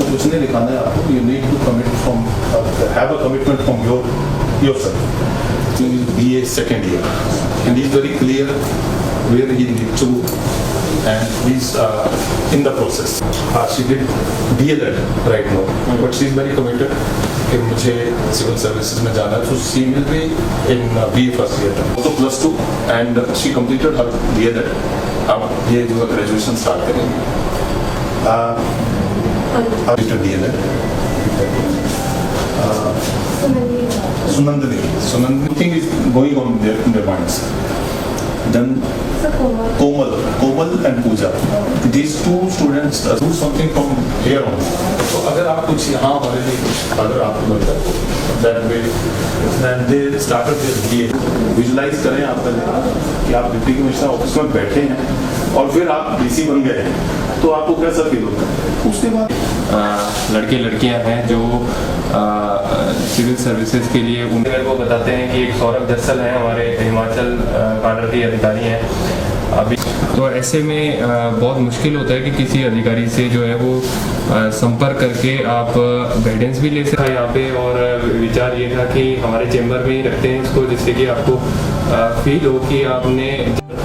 Motivation नहीं दिखाना है आपको, you need to commit from have a commitment from yourself to BA second year, and he is very clear where he needs to, and he's in the process. She did DLED right now, but she is very committed कि मुझे civil services में जाना है, so she will be in BA first year, also +2, and she completed her DLED. अब ये जो graduation start करेंगे, DLED. Sunandini thing is going on in their minds. Then Komal and Pooja, these two students do something from here on. So अगर आप कुछ यहाँ हमारे लिए कुछ अगर आपको लगता है, then they started their BA. Visualize करें आप पहले कि आप डिप्टी कमिश्नर ऑफिस में बैठे हैं और फिर आप DC बन गए हैं, तो आपको कैसा फील होता है? उसके बाद लड़के लड़कियां हैं जो सिविल सर्विसेज के लिए उनके को बताते हैं कि एक सौरभ जस्सल हैं, हमारे हिमाचल काडर के अधिकारी हैं अभी। तो ऐसे में बहुत मुश्किल होता है कि किसी अधिकारी से जो है वो संपर्क करके आप गाइडेंस भी ले सकते हैं यहाँ पे। और विचार ये था कि हमारे चैम्बर में ही रखते हैं इसको, जिससे कि आपको फील हो कि आपने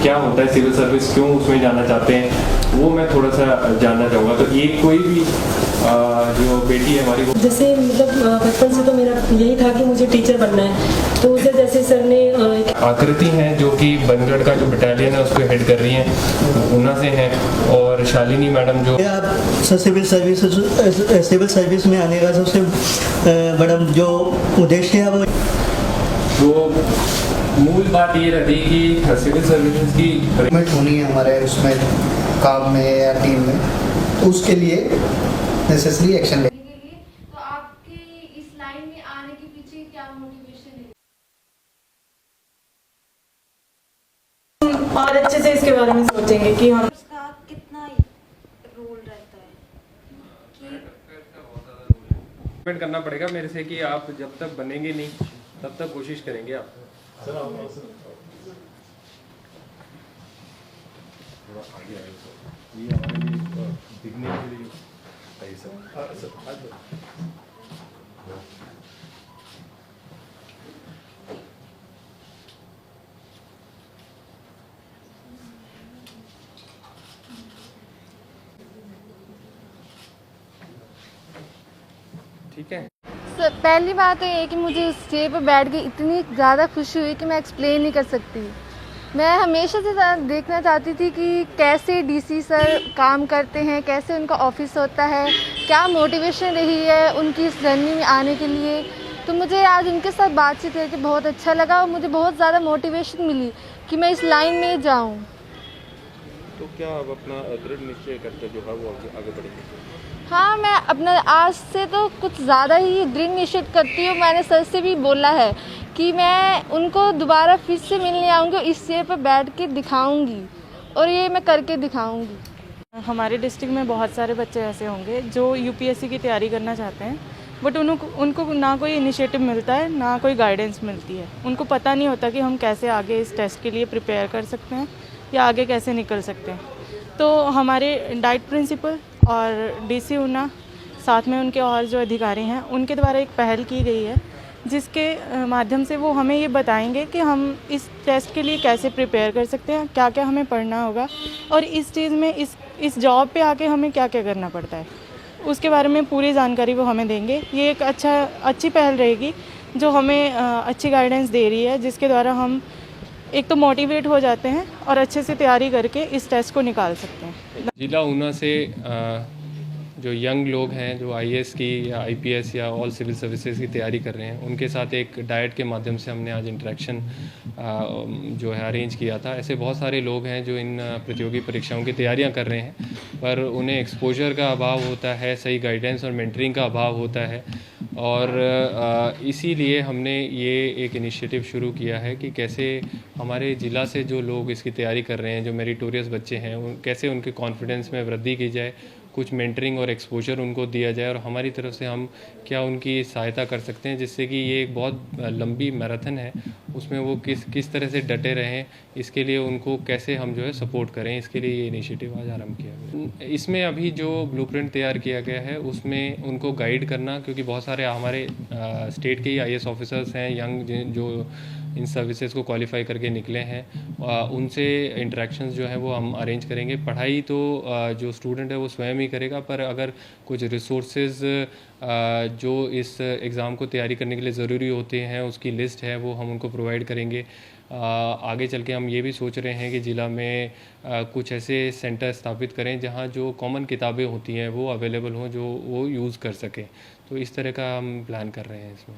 क्या होता है सिविल सर्विस, क्यों उसमें जाना चाहते हैं, वो मैं थोड़ा सा जानना चाहूँगा। तो ये कोई भी जो बेटी है हमारी, वो जैसे मतलब बचपन से तो मेरा यही था कि मुझे टीचर बनना है, तो उसे जैसे सर ने आकृति हैं जो कि बनगढ़ का जो बटालियन है उसको हेड कर रही हैं, ऊना से हैं, और शालिनी मैडम जो सिविल सर्विस में आने का सबसे बड़ा जो उद्देश्य है वो मूल बात ये रहती है कि सिविल सर्विसेज की कमिट होनी है हमारे उसमें काम में या टीम में, तो उसके लिए नेसेसरी एक्शन ले। तो आपके इस लाइन में आने के पीछे क्या मोटिवेशन है? और अच्छे से इसके बारे में सोचेंगे कि हम उसका कितना रोल रहता है कि करना पड़ेगा मेरे से कि आप जब तक बनेंगे नहीं तब तक कोशिश करेंगे आप। थोड़ा आगे आए तो ये हमारे लिए दिखने के लिए सही सर। ठीक है सर, पहली बात तो ये है कि मुझे उस स्टेज पर बैठ के इतनी ज़्यादा खुशी हुई कि मैं एक्सप्लेन नहीं कर सकती। मैं हमेशा से देखना चाहती थी कि कैसे DC सर काम करते हैं, कैसे उनका ऑफिस होता है, क्या मोटिवेशन रही है उनकी इस जर्नी में आने के लिए। तो मुझे आज उनके साथ बातचीत करके बहुत अच्छा लगा और मुझे बहुत ज़्यादा मोटिवेशन मिली कि मैं इस लाइन में जाऊँ। तो क्या आप अपना दृढ़ निश्चय करके जो है वो आगे बढ़ेंगे? हाँ, मैं अपना आज से तो कुछ ज़्यादा ही दृढ़ निश्चय करती हूँ। मैंने सर से भी बोला है कि मैं उनको दोबारा फिर से मिलने आऊँगी और इस चेयर पर बैठ के दिखाऊँगी और ये मैं करके दिखाऊँगी। हमारे डिस्ट्रिक्ट में बहुत सारे बच्चे ऐसे होंगे जो UPSC की तैयारी करना चाहते हैं, बट उनको ना कोई इनिशिएटिव मिलता है ना कोई गाइडेंस मिलती है। उनको पता नहीं होता कि हम कैसे आगे इस टेस्ट के लिए प्रिपेयर कर सकते हैं या आगे कैसे निकल सकते हैं। तो हमारे डाइट प्रिंसिपल और DC ऊना साथ में उनके और जो अधिकारी हैं उनके द्वारा एक पहल की गई है, जिसके माध्यम से वो हमें ये बताएंगे कि हम इस टेस्ट के लिए कैसे प्रिपेयर कर सकते हैं, क्या क्या हमें पढ़ना होगा और इस चीज़ में इस जॉब पे आके हमें क्या क्या करना पड़ता है, उसके बारे में पूरी जानकारी वो हमें देंगे। ये एक अच्छी पहल रहेगी जो हमें अच्छी गाइडेंस दे रही है, जिसके द्वारा हम एक तो मोटिवेट हो जाते हैं और अच्छे से तैयारी करके इस टेस्ट को निकाल सकते हैं। जिला ऊना से जो यंग लोग हैं जो IAS की या IPS या ऑल सिविल सर्विसेज की तैयारी कर रहे हैं, उनके साथ एक डाइट के माध्यम से हमने आज इंटरेक्शन जो है अरेंज किया था। ऐसे बहुत सारे लोग हैं जो इन प्रतियोगी परीक्षाओं की तैयारियां कर रहे हैं, पर उन्हें एक्सपोजर का अभाव होता है, सही गाइडेंस और मेंटरिंग का अभाव होता है, और इसीलिए हमने ये एक इनिशिएटिव शुरू किया है कि कैसे हमारे ज़िला से जो लोग इसकी तैयारी कर रहे हैं, जो मेरिटोरियस बच्चे हैं, कैसे उनके कॉन्फिडेंस में वृद्धि की जाए, कुछ मेंटरिंग और एक्सपोजर उनको दिया जाए और हमारी तरफ से हम क्या उनकी सहायता कर सकते हैं, जिससे कि ये एक बहुत लंबी मैराथन है उसमें वो किस तरह से डटे रहें, इसके लिए उनको कैसे हम जो है सपोर्ट करें, इसके लिए ये इनिशिएटिव आज आरंभ किया गया। इसमें अभी जो ब्लूप्रिंट तैयार किया गया है उसमें उनको गाइड करना, क्योंकि बहुत सारे हमारे स्टेट के ही IAS ऑफिसर्स हैं यंग जो इन सर्विसेज को क्वालिफाई करके निकले हैं, उनसे इंटरेक्शंस जो है वो हम अरेंज करेंगे। पढ़ाई तो जो स्टूडेंट है वो स्वयं ही करेगा, पर अगर कुछ रिसोर्सेज जो इस एग्ज़ाम को तैयारी करने के लिए ज़रूरी होते हैं उसकी लिस्ट है वो हम उनको प्रोवाइड करेंगे। आगे चल के हम ये भी सोच रहे हैं कि ज़िला में कुछ ऐसे सेंटर स्थापित करें जहाँ जो कॉमन किताबें होती हैं वो अवेलेबल हों, जो वो यूज़ कर सकें। तो इस तरह का हम प्लान कर रहे हैं इसमें।